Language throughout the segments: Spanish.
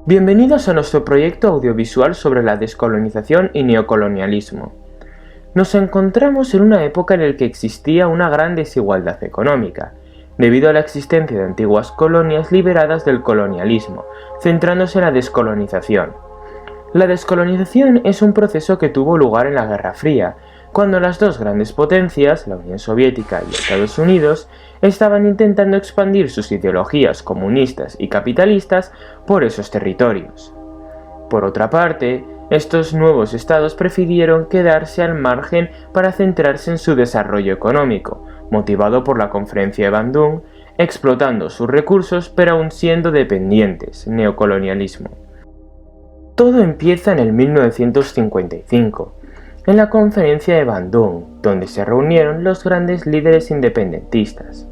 Bienvenidos a nuestro proyecto audiovisual sobre la descolonización y neocolonialismo. Nos encontramos en una época en la que existía una gran desigualdad económica, debido a la existencia de antiguas colonias liberadas del colonialismo, centrándose en la descolonización. La descolonización es un proceso que tuvo lugar en la Guerra Fría, cuando las dos grandes potencias, la Unión Soviética y Estados Unidos, estaban intentando expandir sus ideologías comunistas y capitalistas por esos territorios. Por otra parte, estos nuevos estados prefirieron quedarse al margen para centrarse en su desarrollo económico, motivado por la Conferencia de Bandung, explotando sus recursos pero aún siendo dependientes, neocolonialismo. Todo empieza en el 1955, en la Conferencia de Bandung, donde se reunieron los grandes líderes independentistas,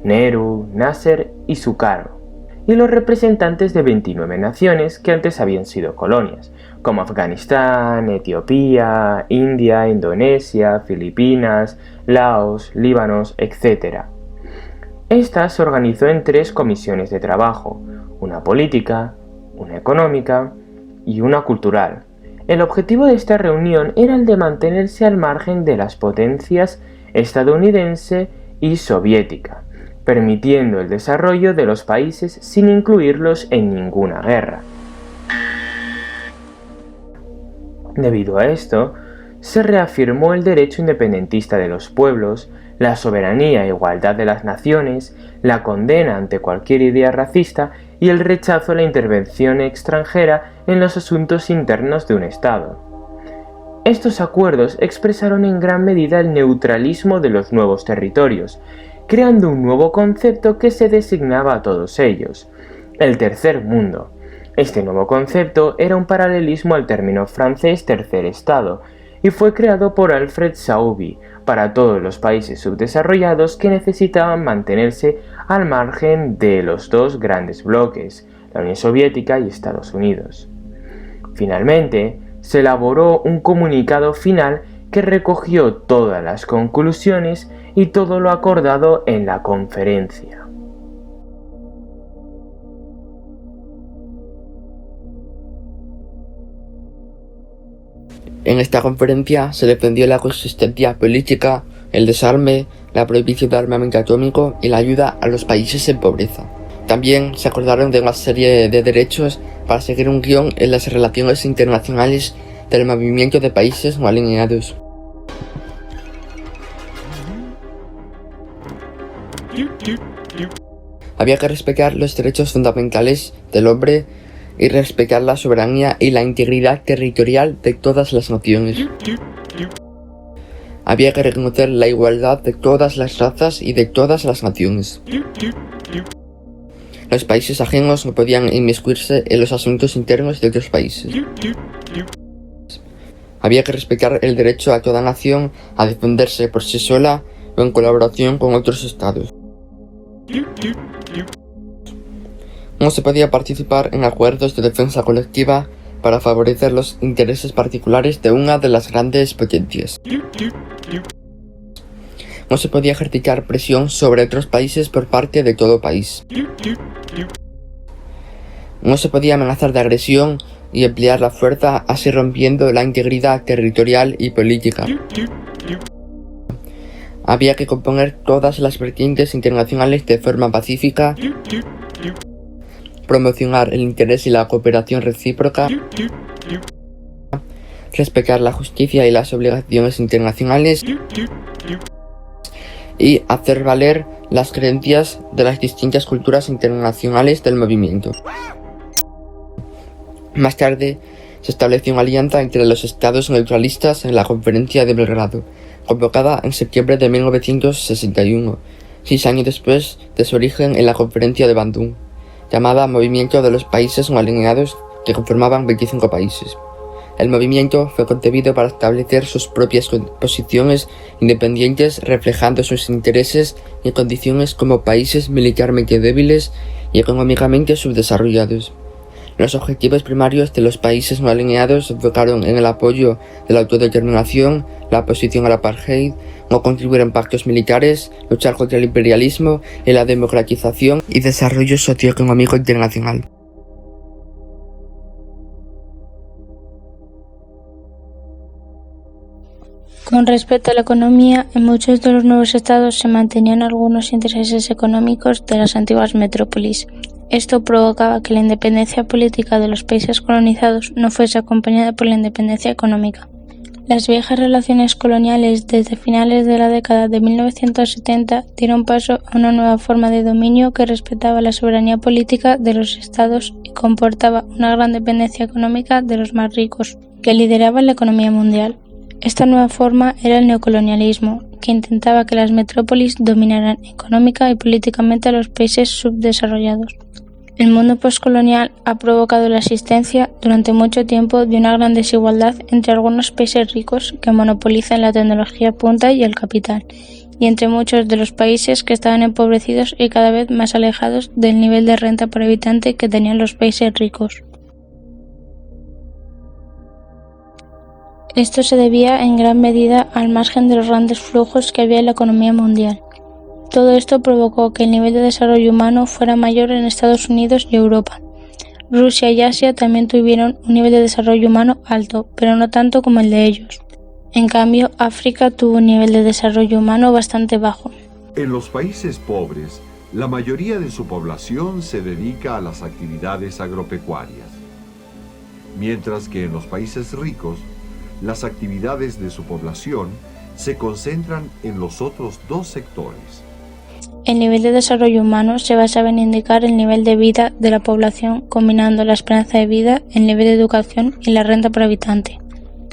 Nehru, Nasser y Sukarno, y los representantes de 29 naciones que antes habían sido colonias, como Afganistán, Etiopía, India, Indonesia, Filipinas, Laos, Líbano, etc. Esta se organizó en 3 comisiones de trabajo, una política, una económica y una cultural. El objetivo de esta reunión era el de mantenerse al margen de las potencias estadounidense y soviética, permitiendo el desarrollo de los países sin incluirlos en ninguna guerra. Debido a esto, se reafirmó el derecho independentista de los pueblos, la soberanía e igualdad de las naciones, la condena ante cualquier idea racista y el rechazo a la intervención extranjera en los asuntos internos de un Estado. Estos acuerdos expresaron en gran medida el neutralismo de los nuevos territorios, creando un nuevo concepto que se designaba a todos ellos, el Tercer Mundo. Este nuevo concepto era un paralelismo al término francés Tercer Estado, y fue creado por Alfred Sauvy para todos los países subdesarrollados que necesitaban mantenerse al margen de los dos grandes bloques, la Unión Soviética y Estados Unidos. Finalmente, se elaboró un comunicado final que recogió todas las conclusiones y todo lo acordado en la conferencia. En esta conferencia se defendió la consistencia política, el desarme, la prohibición de armamento atómico y la ayuda a los países en pobreza. También se acordaron de una serie de derechos para seguir un guión en las relaciones internacionales del movimiento de países no alineados. Había que respetar los derechos fundamentales del hombre y respetar la soberanía y la integridad territorial de todas las naciones. Había que reconocer la igualdad de todas las razas y de todas las naciones. Los países ajenos no podían inmiscuirse en los asuntos internos de otros países. Había que respetar el derecho a toda nación a defenderse por sí sola o en colaboración con otros estados. No se podía participar en acuerdos de defensa colectiva para favorecer los intereses particulares de una de las grandes potencias. No se podía ejercitar presión sobre otros países por parte de todo país. No se podía amenazar de agresión y emplear la fuerza, así rompiendo la integridad territorial y política. Había que componer todas las vertientes internacionales de forma pacífica, promocionar el interés y la cooperación recíproca, respetar la justicia y las obligaciones internacionales y hacer valer las creencias de las distintas culturas internacionales del movimiento. Más tarde, se estableció una alianza entre los estados neutralistas en la Conferencia de Belgrado, convocada en septiembre de 1961, 6 años después de su origen en la Conferencia de Bandung, llamada Movimiento de los Países No Alineados, que conformaban 25 países. El movimiento fue concebido para establecer sus propias posiciones independientes, reflejando sus intereses y condiciones como países militarmente débiles y económicamente subdesarrollados. Los objetivos primarios de los países no alineados se enfocaron en el apoyo de la autodeterminación, la oposición al apartheid, no contribuir en pactos militares, luchar contra el imperialismo y la democratización y desarrollo socioeconómico internacional. Con respecto a la economía, en muchos de los nuevos estados se mantenían algunos intereses económicos de las antiguas metrópolis. Esto provocaba que la independencia política de los países colonizados no fuese acompañada por la independencia económica. Las viejas relaciones coloniales desde finales de la década de 1970 dieron paso a una nueva forma de dominio que respetaba la soberanía política de los estados y comportaba una gran dependencia económica de los más ricos, que lideraban la economía mundial. Esta nueva forma era el neocolonialismo, que intentaba que las metrópolis dominaran económica y políticamente a los países subdesarrollados. El mundo postcolonial ha provocado la existencia durante mucho tiempo de una gran desigualdad entre algunos países ricos que monopolizan la tecnología punta y el capital, y entre muchos de los países que estaban empobrecidos y cada vez más alejados del nivel de renta por habitante que tenían los países ricos. Esto se debía en gran medida al margen de los grandes flujos que había en la economía mundial. Todo esto provocó que el nivel de desarrollo humano fuera mayor en Estados Unidos y Europa. Rusia y Asia también tuvieron un nivel de desarrollo humano alto, pero no tanto como el de ellos. En cambio, África tuvo un nivel de desarrollo humano bastante bajo. En los países pobres, la mayoría de su población se dedica a las actividades agropecuarias, mientras que en los países ricos, las actividades de su población se concentran en los otros dos sectores. El nivel de desarrollo humano se basaba en indicar el nivel de vida de la población combinando la esperanza de vida, el nivel de educación y la renta por habitante.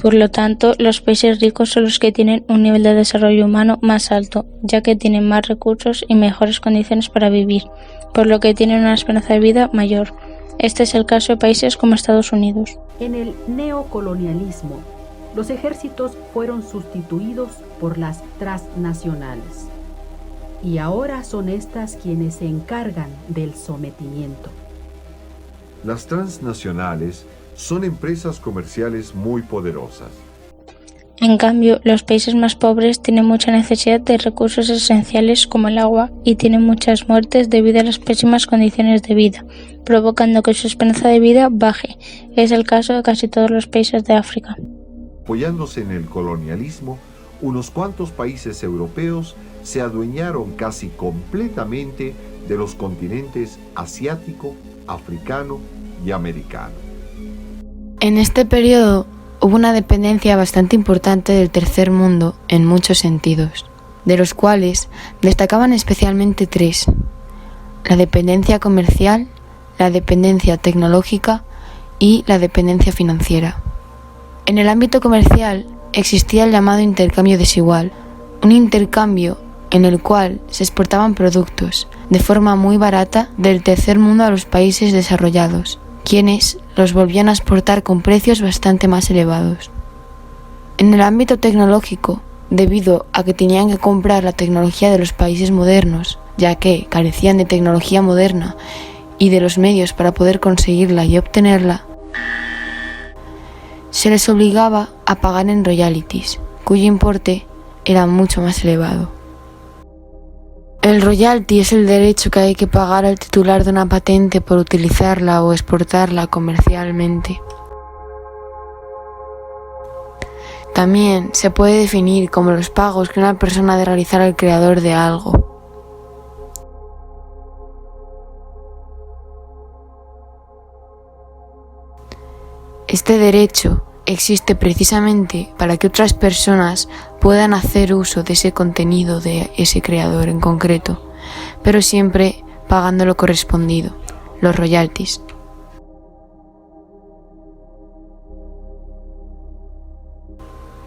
Por lo tanto, los países ricos son los que tienen un nivel de desarrollo humano más alto, ya que tienen más recursos y mejores condiciones para vivir, por lo que tienen una esperanza de vida mayor. Este es el caso de países como Estados Unidos. En el neocolonialismo, los ejércitos fueron sustituidos por las transnacionales y ahora son estas quienes se encargan del sometimiento. Las transnacionales son empresas comerciales muy poderosas. En cambio, los países más pobres tienen mucha necesidad de recursos esenciales como el agua y tienen muchas muertes debido a las pésimas condiciones de vida, provocando que su esperanza de vida baje. Es el caso de casi todos los países de África. Apoyándose en el colonialismo, unos cuantos países europeos se adueñaron casi completamente de los continentes asiático, africano y americano. En este periodo hubo una dependencia bastante importante del tercer mundo en muchos sentidos, de los cuales destacaban especialmente tres: la dependencia comercial, la dependencia tecnológica y la dependencia financiera. En el ámbito comercial existía el llamado intercambio desigual, un intercambio en el cual se exportaban productos de forma muy barata del tercer mundo a los países desarrollados, quienes los volvían a exportar con precios bastante más elevados. En el ámbito tecnológico, debido a que tenían que comprar la tecnología de los países modernos, ya que carecían de tecnología moderna y de los medios para poder conseguirla y obtenerla, se les obligaba a pagar en royalties, cuyo importe era mucho más elevado. El royalty es el derecho que hay que pagar al titular de una patente por utilizarla o exportarla comercialmente. También se puede definir como los pagos que una persona ha de realizar al creador de algo. Este derecho existe precisamente para que otras personas puedan hacer uso de ese contenido de ese creador en concreto, pero siempre pagando lo correspondido, los royalties.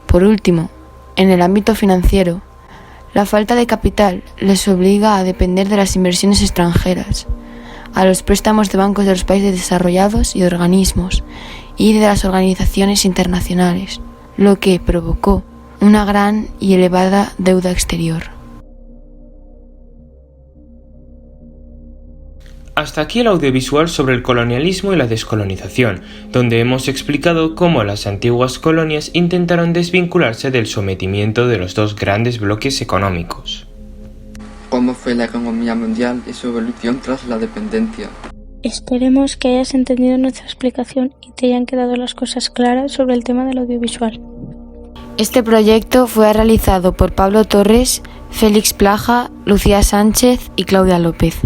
Por último, en el ámbito financiero, la falta de capital les obliga a depender de las inversiones extranjeras, a los préstamos de bancos de los países desarrollados y de organismos, y de las organizaciones internacionales, lo que provocó una gran y elevada deuda exterior. Hasta aquí el audiovisual sobre el colonialismo y la descolonización, donde hemos explicado cómo las antiguas colonias intentaron desvincularse del sometimiento de los dos grandes bloques económicos. ¿Cómo fue la economía mundial y su evolución tras la dependencia? Esperemos que hayas entendido nuestra explicación y te hayan quedado las cosas claras sobre el tema del audiovisual. Este proyecto fue realizado por Pablo Torres, Félix Plaja, Lucía Sánchez y Claudia López.